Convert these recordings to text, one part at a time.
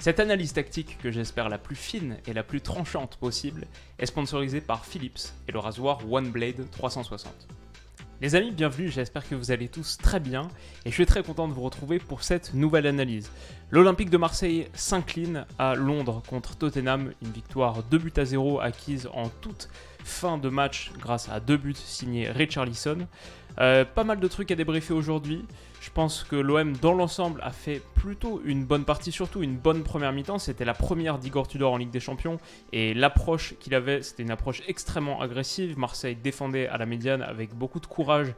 Cette analyse tactique, que j'espère la plus fine et la plus tranchante possible, est sponsorisée par Philips et le rasoir OneBlade 360. Les amis, bienvenue, j'espère que vous allez tous très bien et je suis très content de vous retrouver pour cette nouvelle analyse. L'Olympique de Marseille s'incline à Londres contre Tottenham, une victoire 2-0 acquise en toute fin de match grâce à 2 buts signés Richarlison. Pas mal de trucs à débriefer aujourd'hui. Je pense que l'OM dans l'ensemble a fait plutôt une bonne partie, surtout une bonne première mi-temps. C'était la première d'Igor Tudor en Ligue des Champions et l'approche qu'il avait, c'était une approche extrêmement agressive. Marseille défendait à la médiane avec beaucoup de courage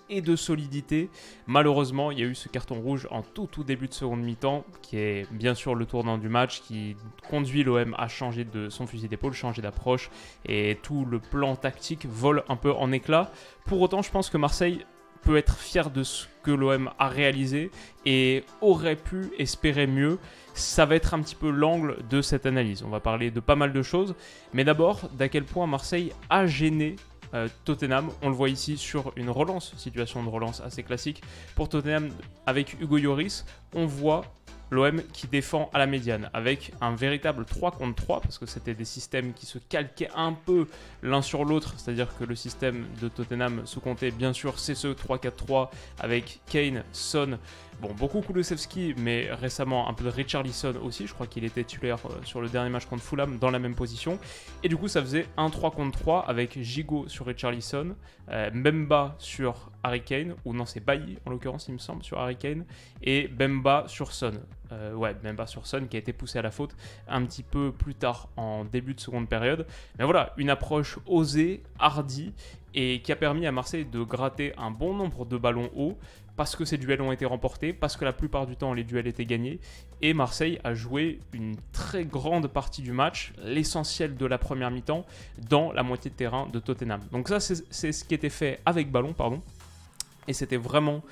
et de solidité. Malheureusement, il y a eu ce carton rouge en tout début de seconde mi-temps, qui est bien sûr le tournant du match, qui conduit l'OM à changer de son fusil d'épaule, changer d'approche, et tout le plan tactique vole un peu en éclats. Pour autant, je pense que Marseille peut être fier de ce que l'OM a réalisé et aurait pu espérer mieux. Ça va être un petit peu l'angle de cette analyse. On va parler de pas mal de choses, mais d'abord d'à quel point Marseille a gêné Tottenham. On le voit ici sur une relance, situation de relance assez classique. Pour Tottenham, avec Hugo Lloris, on voit l'OM qui défend à la médiane avec un véritable 3 contre 3 parce que c'était des systèmes qui se calquaient un peu l'un sur l'autre, c'est-à-dire que le système de Tottenham sous comptait bien sûr c'est ce 3-4-3 avec Kane, Son, beaucoup Kulusevski, mais récemment un peu de Richarlison aussi, je crois qu'il était titulaire sur le dernier match contre Fulham dans la même position, et du coup ça faisait un 3 contre 3 avec Gigot sur Richarlison, Mbemba sur Harry Kane, ou non c'est Bailly en l'occurrence il me semble sur Harry Kane, et Mbemba sur Son. Mbemba sur Son qui a été poussé à la faute un petit peu plus tard en début de seconde période. Mais voilà, une approche osée, hardie, et qui a permis à Marseille de gratter un bon nombre de ballons hauts, parce que ces duels ont été remportés, parce que la plupart du temps les duels étaient gagnés, et Marseille a joué une très grande partie du match, l'essentiel de la première mi-temps, dans la moitié de terrain de Tottenham. Donc ça c'est ce qui était fait avec ballon, et c'était vraiment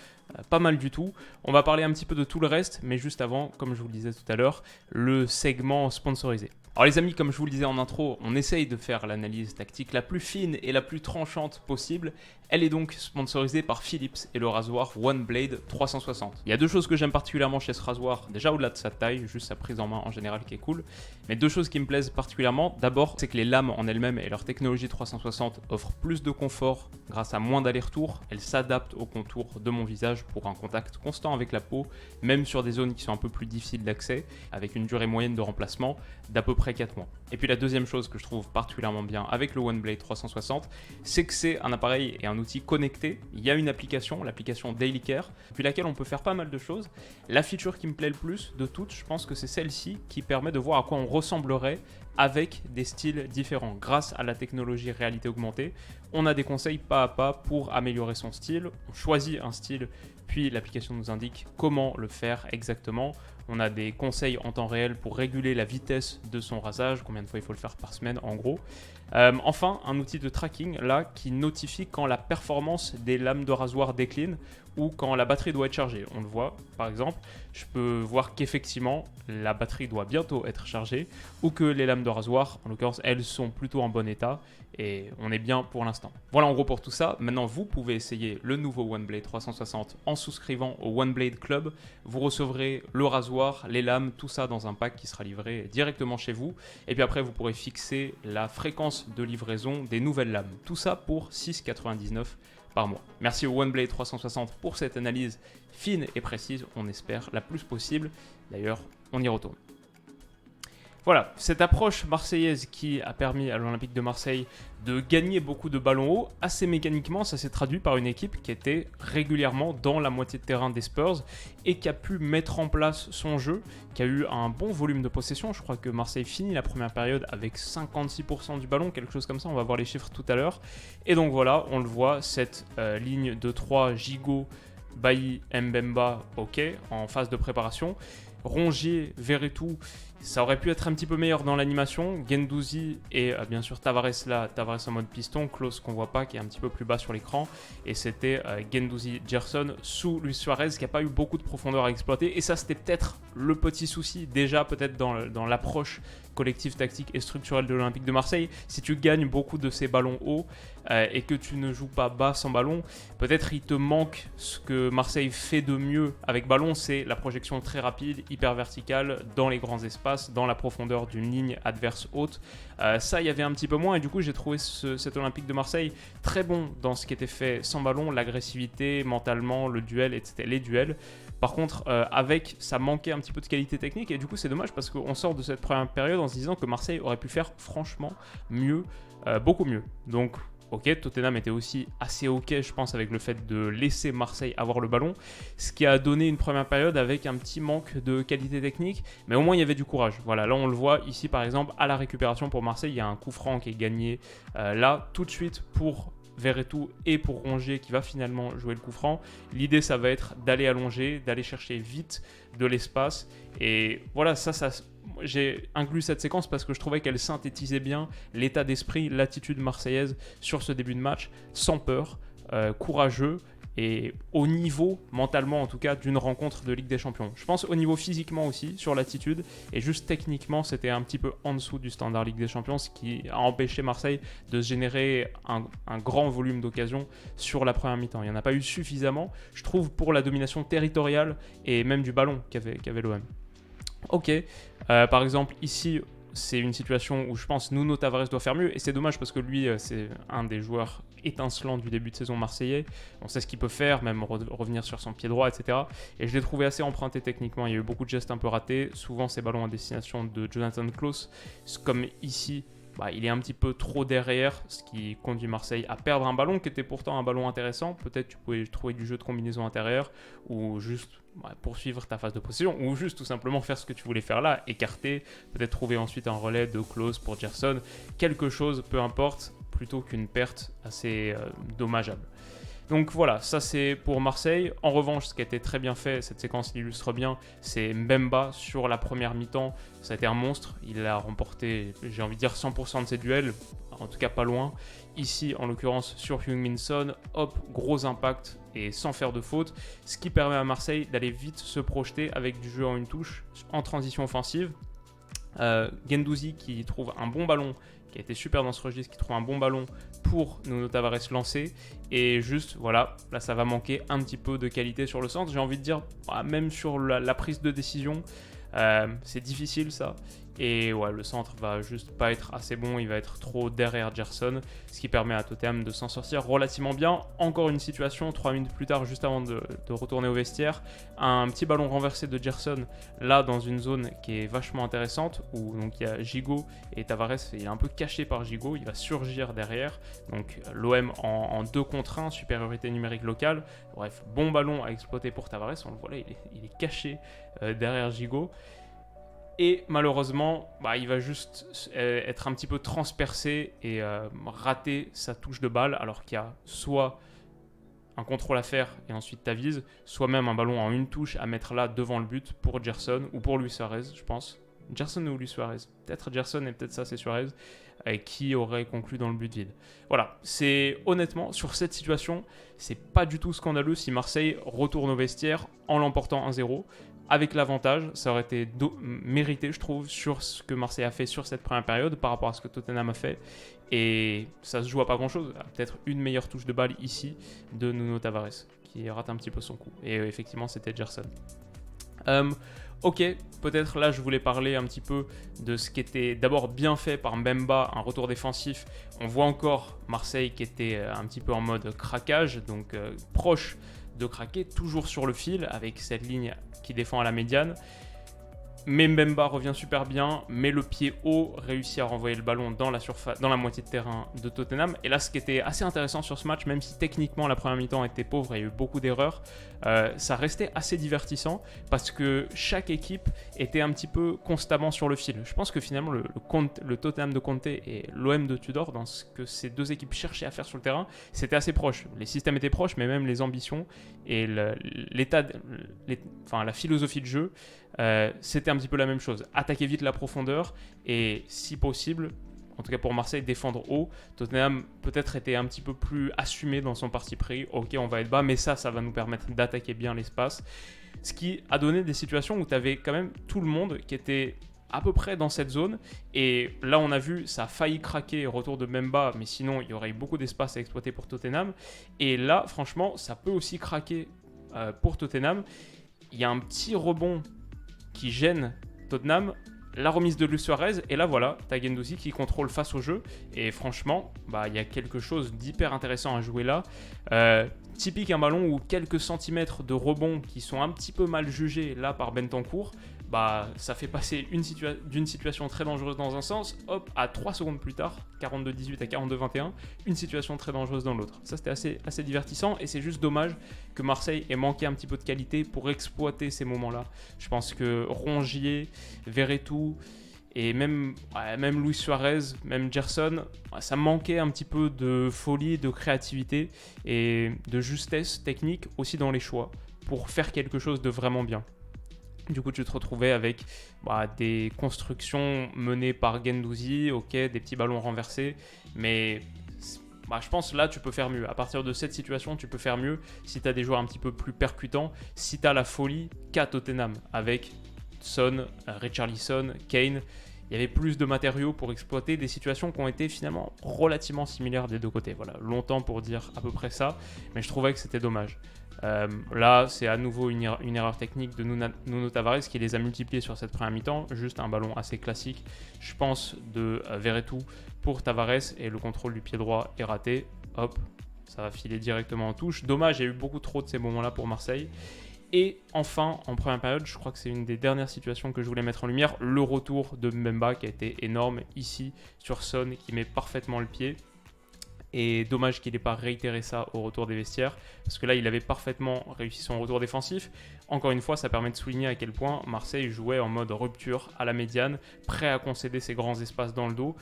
pas mal du tout. On va parler un petit peu de tout le reste, mais juste avant, comme je vous le disais tout à l'heure, le segment sponsorisé. Alors les amis, comme je vous le disais en intro, on essaye de faire l'analyse tactique la plus fine et la plus tranchante possible. Elle est donc sponsorisée par Philips et le rasoir OneBlade 360. Il y a deux choses que j'aime particulièrement chez ce rasoir, déjà au-delà de sa taille, juste sa prise en main en général qui est cool, mais deux choses qui me plaisent particulièrement. D'abord, c'est que les lames en elles-mêmes et leur technologie 360 offrent plus de confort grâce à moins d'allers-retours. Elles s'adaptent au contour de mon visage pour un contact constant avec la peau, même sur des zones qui sont un peu plus difficiles d'accès, avec une durée moyenne de remplacement d'à peu près 4 mois. Et puis la deuxième chose que je trouve particulièrement bien avec le OneBlade 360, c'est que c'est un appareil et un outil connecté. Il y a une application, l'application Daily Care, depuis laquelle on peut faire pas mal de choses. La feature qui me plaît le plus de toutes, je pense que c'est celle-ci qui permet de voir à quoi on ressemblerait avec des styles différents. Grâce à la technologie réalité augmentée, on a des conseils pas à pas pour améliorer son style. On choisit un style, puis l'application nous indique comment le faire exactement. On a des conseils en temps réel pour réguler la vitesse de son rasage, combien de fois il faut le faire par semaine en gros. Enfin, un outil de tracking là qui notifie quand la performance des lames de rasoir décline ou quand la batterie doit être chargée. On le voit par exemple, je peux voir qu'effectivement la batterie doit bientôt être chargée ou que les lames de rasoir, en l'occurrence, elles sont plutôt en bon état et on est bien pour l'instant. Voilà en gros pour tout ça. Maintenant, vous pouvez essayer le nouveau OneBlade 360 en souscrivant au OneBlade Club. Vous recevrez le rasoir, les lames, tout ça dans un pack qui sera livré directement chez vous. Et puis après, vous pourrez fixer la fréquence de livraison des nouvelles lames. Tout ça pour 6,99 par mois. Merci au OneBlade 360 pour cette analyse fine et précise, on espère la plus possible. D'ailleurs, on y retourne. Voilà, cette approche marseillaise qui a permis à l'Olympique de Marseille de gagner beaucoup de ballons hauts, assez mécaniquement, ça s'est traduit par une équipe qui était régulièrement dans la moitié de terrain des Spurs et qui a pu mettre en place son jeu, qui a eu un bon volume de possession. Je crois que Marseille finit la première période avec 56% du ballon, quelque chose comme ça, on va voir les chiffres tout à l'heure. Et donc voilà, on le voit, cette ligne de 3 Gigot, Bailly, Mbemba, ok, en phase de préparation. Rongier, Verretou, Ça aurait pu être un petit peu meilleur dans l'animation. Guendouzi et bien sûr Tavares là, Tavares en mode piston, Klose qu'on voit pas, qui est un petit peu plus bas sur l'écran. Et c'était Guendouzi, Gerson sous Luis Suarez, qui n'a pas eu beaucoup de profondeur à exploiter. Et ça, c'était peut-être le petit souci, déjà peut-être dans l'approche collective, tactique et structurelle de l'Olympique de Marseille. Si tu gagnes beaucoup de ces ballons hauts et que tu ne joues pas bas sans ballon, peut-être il te manque ce que Marseille fait de mieux avec ballon, c'est la projection très rapide, hyper verticale, dans les grands espaces, dans la profondeur d'une ligne adverse haute. Ça, il y avait un petit peu moins, et du coup, j'ai trouvé cet Olympique de Marseille très bon dans ce qui était fait sans ballon, l'agressivité, mentalement, le duel, etc. Les duels. Par contre, avec, ça manquait un petit peu de qualité technique, et du coup, c'est dommage parce qu'on sort de cette première période en se disant que Marseille aurait pu faire franchement mieux, beaucoup mieux. Donc, ok, Tottenham était aussi assez ok, je pense, avec le fait de laisser Marseille avoir le ballon, ce qui a donné une première période avec un petit manque de qualité technique, mais au moins il y avait du courage. Voilà, là on le voit ici par exemple, à la récupération pour Marseille, il y a un coup franc qui est gagné là tout de suite pour Verretou et pour Rongier qui va finalement jouer le coup franc. L'idée, ça va être d'aller allonger, d'aller chercher vite de l'espace. Et voilà, j'ai inclus cette séquence parce que je trouvais qu'elle synthétisait bien l'état d'esprit, l'attitude marseillaise sur ce début de match, sans peur, courageux et au niveau, mentalement en tout cas, d'une rencontre de Ligue des Champions. Je pense au niveau physiquement aussi, sur l'attitude, et juste techniquement, c'était un petit peu en dessous du standard Ligue des Champions, ce qui a empêché Marseille de se générer un grand volume d'occasions sur la première mi-temps. Il n'y en a pas eu suffisamment, je trouve, pour la domination territoriale et même du ballon qu'avait l'OM. Ok, par exemple, ici, c'est une situation où je pense Nuno Tavares doit faire mieux, et c'est dommage parce que lui, c'est un des joueurs étincelants du début de saison marseillais. On sait ce qu'il peut faire, même revenir sur son pied droit, etc. Et je l'ai trouvé assez emprunté techniquement. Il y a eu beaucoup de gestes un peu ratés, souvent ces ballons à destination de Jonathan Klose, comme ici. Il est un petit peu trop derrière, ce qui conduit Marseille à perdre un ballon qui était pourtant un ballon intéressant. Peut-être tu pouvais trouver du jeu de combinaison intérieure ou juste poursuivre ta phase de possession ou juste tout simplement faire ce que tu voulais faire là, écarter, peut-être trouver ensuite un relais de Klose pour Gerson, quelque chose, peu importe, plutôt qu'une perte assez dommageable. Donc voilà, ça c'est pour Marseille. En revanche, ce qui a été très bien fait, cette séquence l'illustre bien, c'est Mbemba sur la première mi-temps. Ça a été un monstre. Il a remporté, j'ai envie de dire, 100% de ses duels, en tout cas pas loin. Ici, en l'occurrence, sur Heung-min Son, hop, gros impact et sans faire de faute. Ce qui permet à Marseille d'aller vite se projeter avec du jeu en une touche, en transition offensive. Guendouzi qui trouve un bon ballon, qui a été super dans ce registre, qui trouve un bon ballon pour Nuno Tavares lancer. Et juste, voilà, là ça va manquer un petit peu de qualité sur le centre. J'ai envie de dire, même sur la prise de décision, c'est difficile ça. Et ouais, le centre va juste pas être assez bon, il va être trop derrière Gerson, ce qui permet à Tottenham de s'en sortir relativement bien. Encore une situation, 3 minutes plus tard, juste avant de retourner au vestiaire, un petit ballon renversé de Gerson, là dans une zone qui est vachement intéressante, où donc il y a Gigot et Tavares, il est un peu caché par Gigot, il va surgir derrière, donc l'OM en 2 contre 1, supériorité numérique locale. Bref, bon ballon à exploiter pour Tavares, on le voit là, il est caché derrière Gigot. Et malheureusement, il va juste être un petit peu transpercé et rater sa touche de balle, alors qu'il y a soit un contrôle à faire et ensuite t'avises, soit même un ballon en une touche à mettre là devant le but pour Gerson ou pour Luis Suarez, je pense. Gerson ou Luis Suarez, peut-être Gerson et peut-être ça c'est Suarez, qui aurait conclu dans le but vide. Voilà, c'est honnêtement, sur cette situation, c'est pas du tout scandaleux si Marseille retourne au vestiaire en l'emportant 1-0. Avec l'avantage, ça aurait été mérité, je trouve, sur ce que Marseille a fait sur cette première période par rapport à ce que Tottenham a fait. Et ça se joue à pas grand-chose. Peut-être une meilleure touche de balle ici de Nuno Tavares, qui rate un petit peu son coup. Et effectivement, c'était Gerson. Ok, peut-être là, je voulais parler un petit peu de ce qui était d'abord bien fait par Mbemba, un retour défensif. On voit encore Marseille qui était un petit peu en mode craquage, donc proche de craquer, toujours sur le fil avec cette ligne qui défend à la médiane. Mais Mbemba revient super bien, met le pied haut, réussit à renvoyer le ballon dans la moitié de terrain de Tottenham. Et là, ce qui était assez intéressant sur ce match, même si techniquement la première mi-temps était pauvre et il y a eu beaucoup d'erreurs, ça restait assez divertissant parce que chaque équipe était un petit peu constamment sur le fil. Je pense que finalement le Tottenham de Conte et l'OM de Tudor, dans ce que ces deux équipes cherchaient à faire sur le terrain, c'était assez proche. Les systèmes étaient proches, mais même les ambitions et la philosophie de jeu, c'était c'était un petit peu la même chose. Attaquer vite la profondeur et si possible, en tout cas pour Marseille, défendre haut. Tottenham peut-être était un petit peu plus assumé dans son parti pris. Ok, on va être bas, mais ça va nous permettre d'attaquer bien l'espace. Ce qui a donné des situations où tu avais quand même tout le monde qui était à peu près dans cette zone. Et là, on a vu, ça a failli craquer, retour de Mbemba, mais sinon, il y aurait eu beaucoup d'espace à exploiter pour Tottenham. Et là, franchement, ça peut aussi craquer pour Tottenham. Il y a un petit rebond qui gêne Tottenham, la remise de Luis Suarez, et là voilà, t'as Guendouzi qui contrôle face au jeu, et franchement, il y a quelque chose d'hyper intéressant à jouer là. Typique un ballon où quelques centimètres de rebond qui sont un petit peu mal jugés là par Bentancur, ça fait passer d'une situation très dangereuse dans un sens, hop, à 3 secondes plus tard, 42-18 à 42-21, une situation très dangereuse dans l'autre. Ça, c'était assez divertissant, et c'est juste dommage que Marseille ait manqué un petit peu de qualité pour exploiter ces moments-là. Je pense que Rongier, Verretou, et même Luis Suarez, même Gerson, ça manquait un petit peu de folie, de créativité et de justesse technique aussi dans les choix pour faire quelque chose de vraiment bien. Du coup, tu te retrouvais avec des constructions menées par Guendouzi, ok, des petits ballons renversés, mais je pense là tu peux faire mieux. À partir de cette situation, tu peux faire mieux si tu as des joueurs un petit peu plus percutants, si tu as la folie qu'a Tottenham avec Son, Richarlison, Kane. Il y avait plus de matériaux pour exploiter des situations qui ont été finalement relativement similaires des deux côtés. Voilà, longtemps pour dire à peu près ça, mais je trouvais que c'était dommage. Là, c'est à nouveau une erreur technique de Nuno Tavares qui les a multipliés sur cette première mi-temps. Juste un ballon assez classique, je pense, de Verretou pour Tavares, et le contrôle du pied droit est raté. Hop, ça va filer directement en touche. Dommage, il y a eu beaucoup trop de ces moments-là pour Marseille. Et enfin, en première période, je crois que c'est une des dernières situations que je voulais mettre en lumière, le retour de Mbemba qui a été énorme ici sur Son, qui met parfaitement le pied. Et dommage qu'il n'ait pas réitéré ça au retour des vestiaires, parce que là, il avait parfaitement réussi son retour défensif. Encore une fois, ça permet de souligner à quel point Marseille jouait en mode rupture à la médiane, prêt à concéder ses grands espaces dans le dos.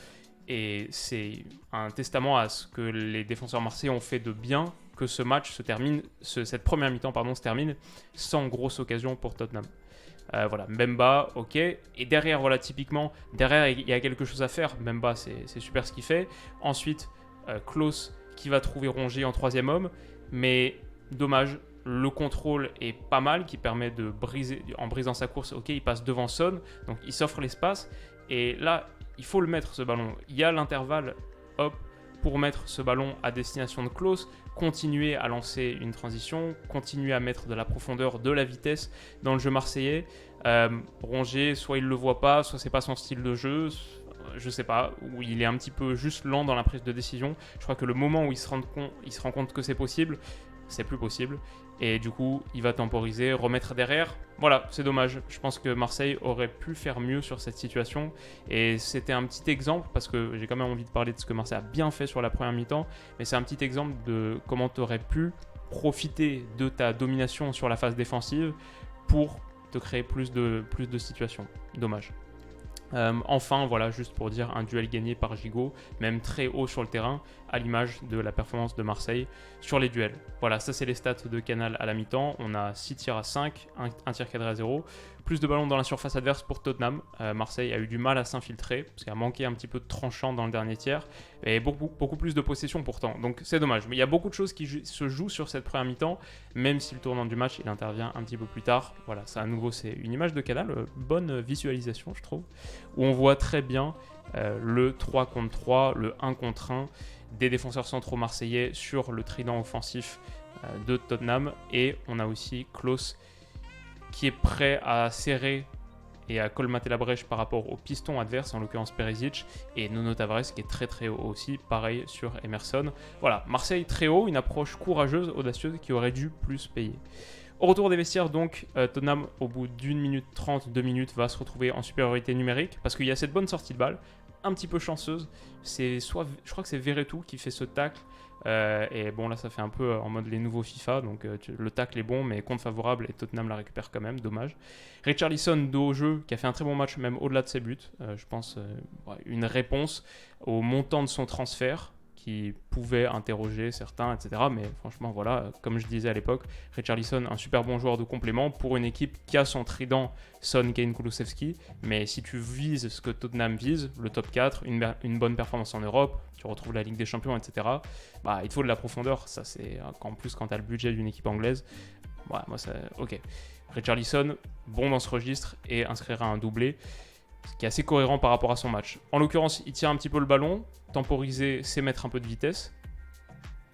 Et c'est un testament à ce que les défenseurs marseillais ont fait de bien, que ce match se termine, cette première mi-temps se termine sans grosse occasion pour Tottenham. Voilà, Mbemba, ok. Et derrière, voilà, typiquement, derrière, il y a quelque chose à faire. Mbemba, c'est super ce qu'il fait. Ensuite, Klose qui va trouver Rongier en troisième homme, mais dommage, le contrôle est pas mal, qui permet de briser, en brisant sa course, ok, il passe devant Son, donc il s'offre l'espace, et là, il faut le mettre ce ballon. Il y a l'intervalle, hop, pour mettre ce ballon à destination de Klose, continuer à lancer une transition, continuer à mettre de la profondeur, de la vitesse dans le jeu marseillais. Rongier, soit il le voit pas, soit c'est pas son style de jeu, je sais pas, où il est un petit peu juste lent dans la prise de décision. Je crois que le moment où il se rend compte que c'est possible, c'est plus possible. Et du coup, il va temporiser, remettre derrière. Voilà, c'est dommage. Je pense que Marseille aurait pu faire mieux sur cette situation. Et c'était un petit exemple, parce que j'ai quand même envie de parler de ce que Marseille a bien fait sur la première mi-temps. Mais c'est un petit exemple de comment tu aurais pu profiter de ta domination sur la phase défensive pour te créer plus de situations. Dommage. Enfin, voilà, juste pour dire, un duel gagné par Gigot, même très haut sur le terrain, à l'image de la performance de Marseille sur les duels. Voilà, ça c'est les stats de Canal à la mi-temps. On a 6 tirs à 5, un tir cadré à 0. Plus de ballons dans la surface adverse pour Tottenham. Marseille a eu du mal à s'infiltrer, parce qu'il a manqué un petit peu de tranchant dans le dernier tiers. Et beaucoup plus de possession pourtant. Donc c'est dommage. Mais il y a beaucoup de choses qui se jouent sur cette première mi-temps, même si le tournant du match, il intervient un petit peu plus tard. Voilà, ça à nouveau, c'est une image de Canal. Bonne visualisation, je trouve, où on voit très bien le 3 contre 3, le 1 contre 1 des défenseurs centraux marseillais sur le trident offensif de Tottenham. Et on a aussi Klose qui est prêt à serrer et à colmater la brèche par rapport au piston adverse, en l'occurrence Perisic, et Nuno Tavares qui est très très haut aussi, pareil sur Emerson. Voilà, Marseille très haut, une approche courageuse, audacieuse, qui aurait dû plus payer. Au retour des vestiaires, donc, Tottenham, au bout d'1 minute 30, 2 minutes, va se retrouver en supériorité numérique, parce qu'il y a cette bonne sortie de balle, un petit peu chanceuse. Je crois que c'est Verretou qui fait ce tacle, et bon là ça fait un peu en mode les nouveaux FIFA, donc le tacle est bon mais compte favorable et Tottenham la récupère quand même, dommage. Richarlison dos au jeu qui a fait un très bon match même au-delà de ses buts, je pense une réponse au montant de son transfert qui pouvait interroger certains, etc. Mais franchement, voilà, comme je disais à l'époque, Richarlison, un super bon joueur de complément pour une équipe qui a son trident Son, Kane, Kulusevski. Mais si tu vises ce que Tottenham vise, le top 4, une bonne performance en Europe, tu retrouves la Ligue des Champions, etc., bah, il te faut de la profondeur. Ça, c'est en plus quand tu as le budget d'une équipe anglaise. Ouais, moi, ça, ok. Richarlison, bon dans ce registre et inscrira un doublé, ce qui est assez cohérent par rapport à son match. En l'occurrence, il tient un petit peu le ballon, temporiser, c'est mettre un peu de vitesse.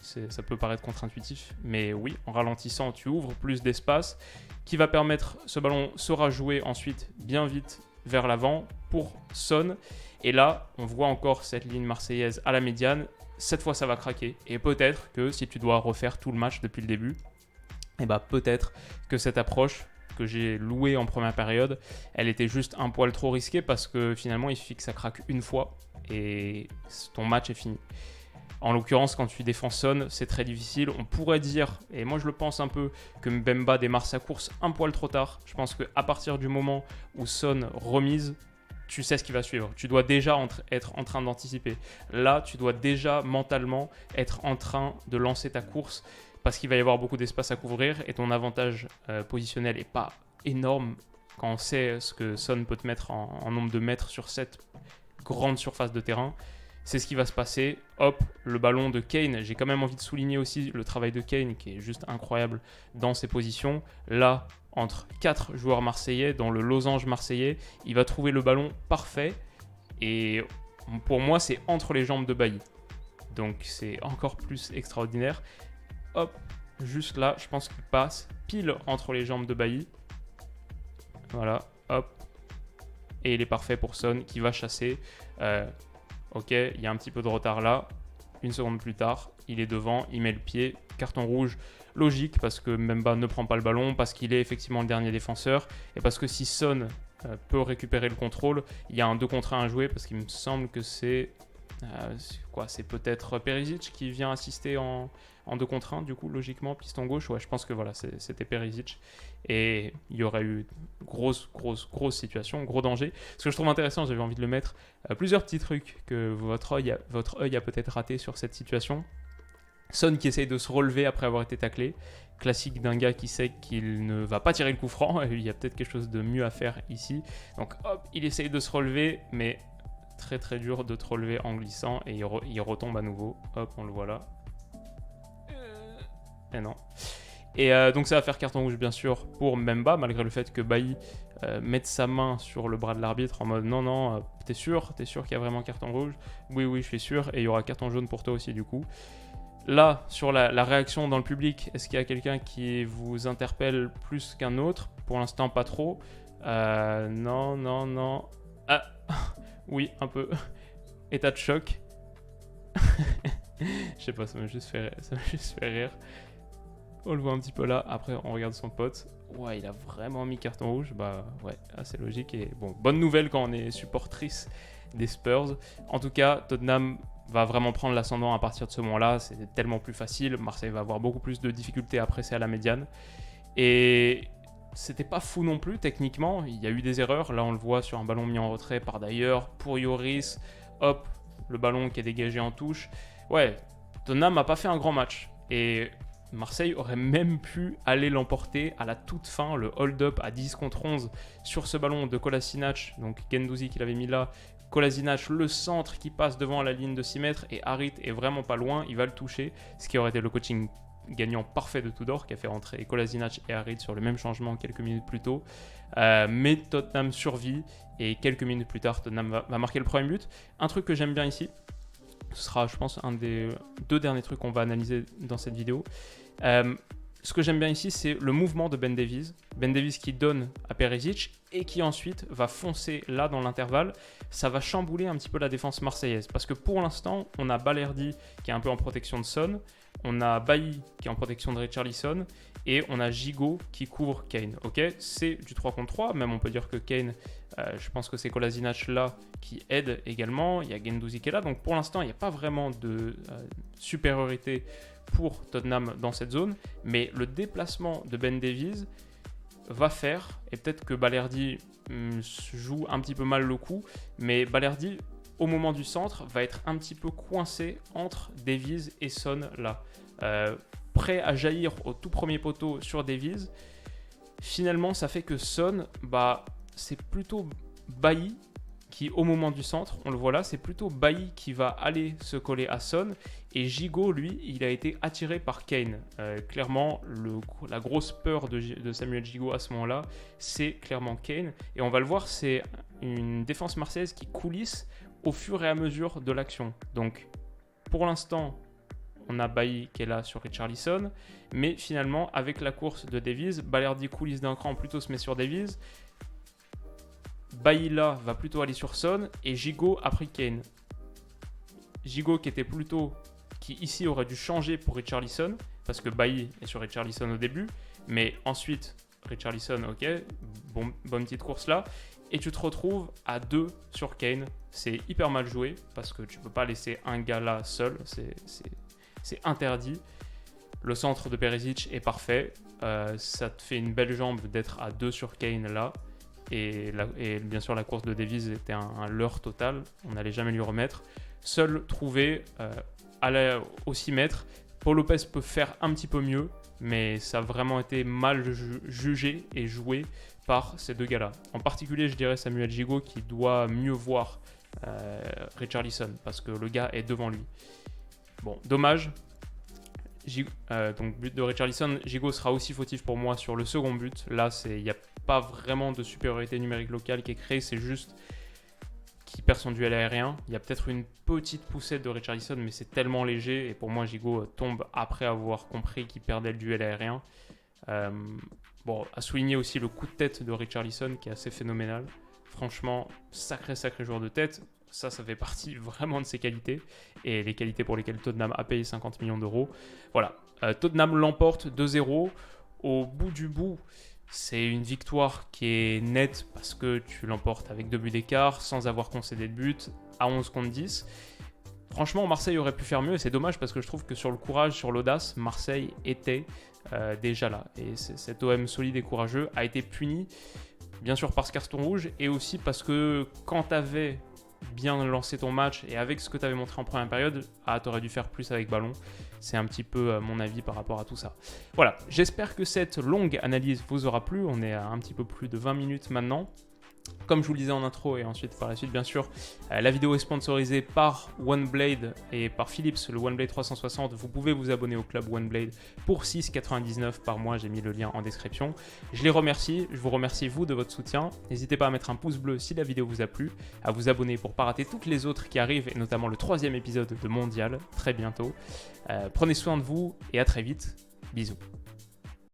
Ça peut paraître contre-intuitif, mais oui, en ralentissant, tu ouvres plus d'espace, qui va permettre, ce ballon sera joué ensuite bien vite vers l'avant pour Son. Et là, on voit encore cette ligne marseillaise à la médiane. Cette fois, ça va craquer. Et peut-être que si tu dois refaire tout le match depuis le début, et bah peut-être que cette approche que j'ai louée en première période, elle était juste un poil trop risquée parce que finalement, il suffit que ça craque une fois et ton match est fini. En l'occurrence, quand tu défends Son, c'est très difficile. On pourrait dire, et moi je le pense un peu, que Mbemba démarre sa course un poil trop tard. Je pense qu'à partir du moment où Son remise, tu sais ce qui va suivre. Tu dois déjà être en train d'anticiper. Là, tu dois déjà mentalement être en train de lancer ta course parce qu'il va y avoir beaucoup d'espace à couvrir et ton avantage positionnel n'est pas énorme quand on sait ce que Son peut te mettre en nombre de mètres sur cette grande surface de terrain. C'est ce qui va se passer. Hop, le ballon de Kane. J'ai quand même envie de souligner aussi le travail de Kane qui est juste incroyable dans ses positions. Là, entre 4 joueurs marseillais, dans le losange marseillais, il va trouver le ballon parfait. Et pour moi, c'est entre les jambes de Bailly. Donc c'est encore plus extraordinaire. Hop, juste là, je pense qu'il passe pile entre les jambes de Bailly. Voilà, hop. Et il est parfait pour Son qui va chasser. Ok, il y a un petit peu de retard là. Une seconde plus tard, il est devant, il met le pied. Carton rouge, logique, parce que Mbemba ne prend pas le ballon, parce qu'il est effectivement le dernier défenseur, et parce que si Son peut récupérer le contrôle, il y a un 2 contre 1 à jouer, parce qu'il me semble que c'est peut-être Perisic qui vient assister en 2 contre 1, du coup, logiquement, piston gauche. Ouais, je pense que voilà, c'était Perisic. Et il y aurait eu grosse situation, gros danger. Ce que je trouve intéressant, j'avais envie de le mettre, plusieurs petits trucs que votre œil a peut-être raté sur cette situation. Son qui essaye de se relever après avoir été taclé. Classique d'un gars qui sait qu'il ne va pas tirer le coup franc. Il y a peut-être quelque chose de mieux à faire ici. Donc hop, il essaye de se relever, mais très dur de te relever en glissant et il retombe à nouveau. Hop, on le voit là. Et non. Et donc ça va faire carton rouge bien sûr pour Mbemba, malgré le fait que Bailly mette sa main sur le bras de l'arbitre en mode non, t'es sûr qu'il y a vraiment carton rouge? Oui, je suis sûr, et il y aura carton jaune pour toi aussi du coup. Là, sur la réaction dans le public, est-ce qu'il y a quelqu'un qui vous interpelle plus qu'un autre? Pour l'instant, pas trop. Non. Ah, oui, un peu. État de choc. Je sais pas, ça m'a juste fait rire. On le voit un petit peu là. Après, on regarde son pote. Ouais, il a vraiment mis carton rouge. Bah ouais, c'est logique. Et bon, bonne nouvelle quand on est supportrice des Spurs. En tout cas, Tottenham va vraiment prendre l'ascendant à partir de ce moment-là. C'est tellement plus facile. Marseille va avoir beaucoup plus de difficultés à presser à la médiane. Et c'était pas fou non plus techniquement. Il y a eu des erreurs. Là, on le voit sur un ballon mis en retrait par d'ailleurs pour Lloris. Hop, le ballon qui est dégagé en touche. Ouais, Tottenham n'a pas fait un grand match. Et Marseille aurait même pu aller l'emporter à la toute fin, le hold-up à 10 contre 11 sur ce ballon de Kolasinac, donc Guendouzi qui l'avait mis là, Kolasinac, le centre qui passe devant la ligne de 6 mètres et Harit est vraiment pas loin, il va le toucher, ce qui aurait été le coaching gagnant parfait de Tudor qui a fait rentrer Kolasinac et Harit sur le même changement quelques minutes plus tôt. Mais Tottenham survit et quelques minutes plus tard Tottenham va marquer le premier but. Un truc que j'aime bien ici, ce sera je pense un des 2 derniers trucs qu'on va analyser dans cette vidéo. Ce que j'aime bien ici, c'est le mouvement de Ben Davies. Ben Davies qui donne à Perisic et qui ensuite va foncer là dans l'intervalle. Ça va chambouler un petit peu la défense marseillaise. Parce que pour l'instant, on a Balerdi qui est un peu en protection de Son. On a Bailly qui est en protection de Richarlison. Et on a Gigot qui couvre Kane. Ok, c'est du 3 contre 3. Même on peut dire que Kane, je pense que c'est Kolasinac là qui aide également. Il y a Guendouzi qui est là. Donc pour l'instant, il n'y a pas vraiment de supériorité pour Tottenham dans cette zone, mais le déplacement de Ben Davies va faire, et peut-être que Balerdi joue un petit peu mal le coup, mais Balerdi au moment du centre, va être un petit peu coincé entre Davies et Son là. Prêt à jaillir au tout premier poteau sur Davies. Finalement, ça fait que Son, c'est plutôt Bailly qui, au moment du centre, on le voit là, c'est plutôt Bailly qui va aller se coller à Son. Et Gigot, lui, il a été attiré par Kane. Clairement, la grosse peur de Samuel Gigot à ce moment-là, c'est clairement Kane. Et on va le voir, c'est une défense marseillaise qui coulisse au fur et à mesure de l'action. Donc, pour l'instant, on a Bailly qui est là sur Richarlison. Mais finalement, avec la course de Davies, Balerdi coulisse d'un cran, plutôt se met sur Davies. Bailly là va plutôt aller sur Son et Gigot a pris Kane. Gigot qui ici aurait dû changer pour Richarlison parce que Bailly est sur Richarlison au début, mais ensuite Richarlison, ok, bonne petite course là, et tu te retrouves à 2 sur Kane. C'est hyper mal joué parce que tu peux pas laisser un gars là seul, c'est interdit. Le centre de Perisic est parfait, ça te fait une belle jambe d'être à 2 sur Kane là. Et bien sûr la course de Davies était un leurre total, on n'allait jamais lui remettre. Seul trouvé au 6 mètres, Paul Lopez peut faire un petit peu mieux, mais ça a vraiment été mal jugé et joué par ces deux gars-là. En particulier, je dirais Samuel Gigot qui doit mieux voir Richarlison parce que le gars est devant lui. Bon, dommage. Donc but de Richarlison, Gigot sera aussi fautif pour moi sur le second but. Là, il n'y a pas vraiment de supériorité numérique locale qui est créée, c'est juste qu'il perd son duel aérien. Il y a peut-être une petite poussette de Richarlison, mais c'est tellement léger. Et pour moi, Gigot tombe après avoir compris qu'il perdait le duel aérien. À souligner aussi le coup de tête de Richarlison qui est assez phénoménal. Franchement, sacré joueur de tête. Ça fait partie vraiment de ses qualités et les qualités pour lesquelles Tottenham a payé 50 millions d'euros. Voilà, Tottenham l'emporte 2-0. Au bout du bout, c'est une victoire qui est nette parce que tu l'emportes avec 2 buts d'écart sans avoir concédé de but à 11 contre 10. Franchement, Marseille aurait pu faire mieux et c'est dommage parce que je trouve que sur le courage, sur l'audace, Marseille était déjà là. Et cet OM solide et courageux a été puni, bien sûr par ce carton rouge et aussi parce que quand tu avais bien lancé ton match et avec ce que tu avais montré en première période, tu aurais dû faire plus avec ballon. C'est un petit peu mon avis par rapport à tout ça. Voilà, j'espère que cette longue analyse vous aura plu. On est à un petit peu plus de 20 minutes maintenant. Comme je vous le disais en intro et ensuite par la suite bien sûr, la vidéo est sponsorisée par OneBlade et par Philips, le OneBlade 360. Vous pouvez vous abonner au club OneBlade pour 6,99 par mois, j'ai mis le lien en description. Je les remercie, je vous remercie vous de votre soutien. N'hésitez pas à mettre un pouce bleu si la vidéo vous a plu, à vous abonner pour ne pas rater toutes les autres qui arrivent et notamment le 3e épisode de Mondial très bientôt. Prenez soin de vous et à très vite, bisous.